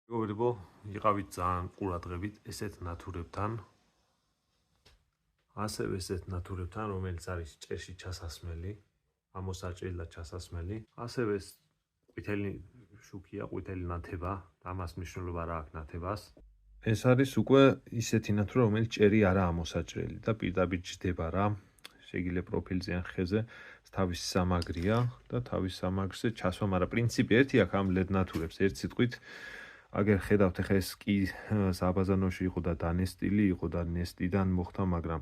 მეგობრებო, იყავით ძალიან ყურადღებით ესეთ ნათურებთან. ასევე ესეთ ნათურებთან, რომელიც არის ჭერში ჩასასმელი, ამოსაჭრელი და ჩასასმელი. ასევე ეს ყვითელი შუქია, ყვითელი ნათება, ამას მნიშვნელობა რა აქვს ნათებას. ეს არის უკვე ისეთი ნათურა, რომელიც ჭერი არაა ამოსაჭრელი და პირდაპირ ჯდება რა. შეგიძლია პროფილზე ან ხეზე თავის სამაგრია და თავის სამაგრზე ჩასვა, მაგრამ პრინციპი ერთი აქვს ამ ლედ ნათურებს, ერთ სიტყვით აგერ ხედავთ ახლა ეს კი საბაზანოში იყო და დანესტილი იყო და ნესტიდან მოხდა, მაგრამ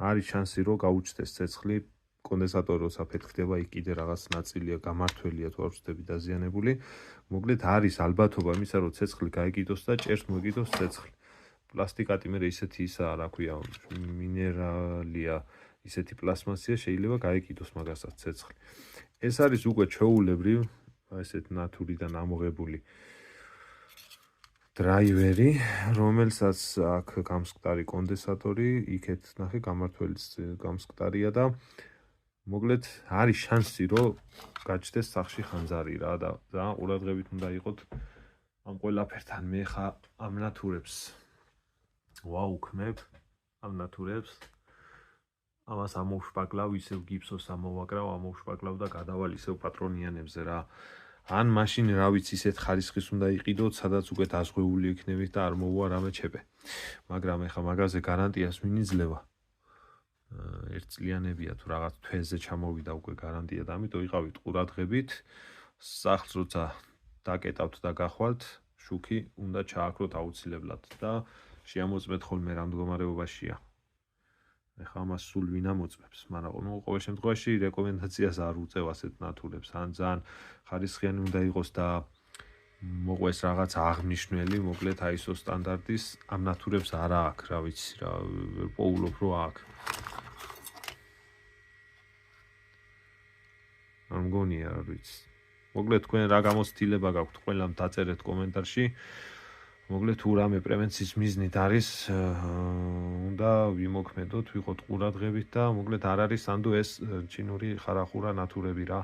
არის შანსი რომ გაუჩნდეს ცეცხლი, კონდენსატორი როცა ფეთქდება, იქ კიდე რაღაც ნაწილია გამართველია თუ არ ვწდები დაზიანებული. მოკლედ არის ალბათობა იმისა, რომ ცეცხლი გაეკიდოს და ჭერს მოეკიდოს ცეცხლი. პლასტიკატი მე ისეთი ისაა, რა ქვია, მინერალია, ისეთი პლასმასია, შეიძლება გაეკიდოს მაგასაც ცეცხლი. ეს არის უკვე ჩვეულებრივ ესეთ ნათურიდან ამოღებული დრაივერი, რომელსაც აქვს გამსკვდარი კონდენსატორი, იქეთ ნახე გამართველიც გამსკვდარია და მოკლედ არის შანსი რომ გაჩნდეს სახში ხანძარი რა და ძალიან ყურადღებით უნდა იყოთ ამ ყველაფერთან. მე ხა ამ ნათურებს ვაუქმებ, ამ ნათურებს ამას ამოვშპაკლავ, ისევ გიფსოს ამოვაკრავ, ამოვშპაკლავ და გადავალ ისევ პატრონიანებზე რა. ან მაშინ რა ვიცი ისეთ ხარისხის უნდა იყიდოთ, სადაც უკვე დაზღვეული იქნებით და არ მოუვა რამე ჩებე. მაგრამ ეხა მაგაზე გარანტიას ვინ იძლევა? ერთწლიანებია თუ რაღაც თვეზე ჩამოვიდა უკვე გარანტია და ამიტომ იყავით ყურადღებით. სახლს როცა დაკეტავთ და გახვალთ, შუქი უნდა ჩააქროთ აუცილებლად და შეამოწმეთ ხოლმე რა მდგომარეობაშია. ეხა ამას სულ ვინ ამოწმებს, მაგრამ ყოველ შემთხვევაში რეკომენდაციას არ უწევ ასეთ ნათურებს. ან ძალიან ხარისხიანი უნდა იყოს და მოყვეს რაღაც აღნიშნული, მოკლედ ISO სტანდარტის ამ ნათურებს არა აქვს, რა ვიცი რა, პოულობ რო აქვს. არ მგონია, არ ვიცი. მოკლედ თქვენ რა გამოცდილება გაქვთ, ყველამ დაწერეთ კომენტარში. მოკლედ თუ რამე პრევენციის მიზნით არის, უნდა ვიმოქმედოთ, ვიყოთ ყურადღებით და მოკლედ არ არის სანდო ეს ჩინური ხარახურა ნათურები რა.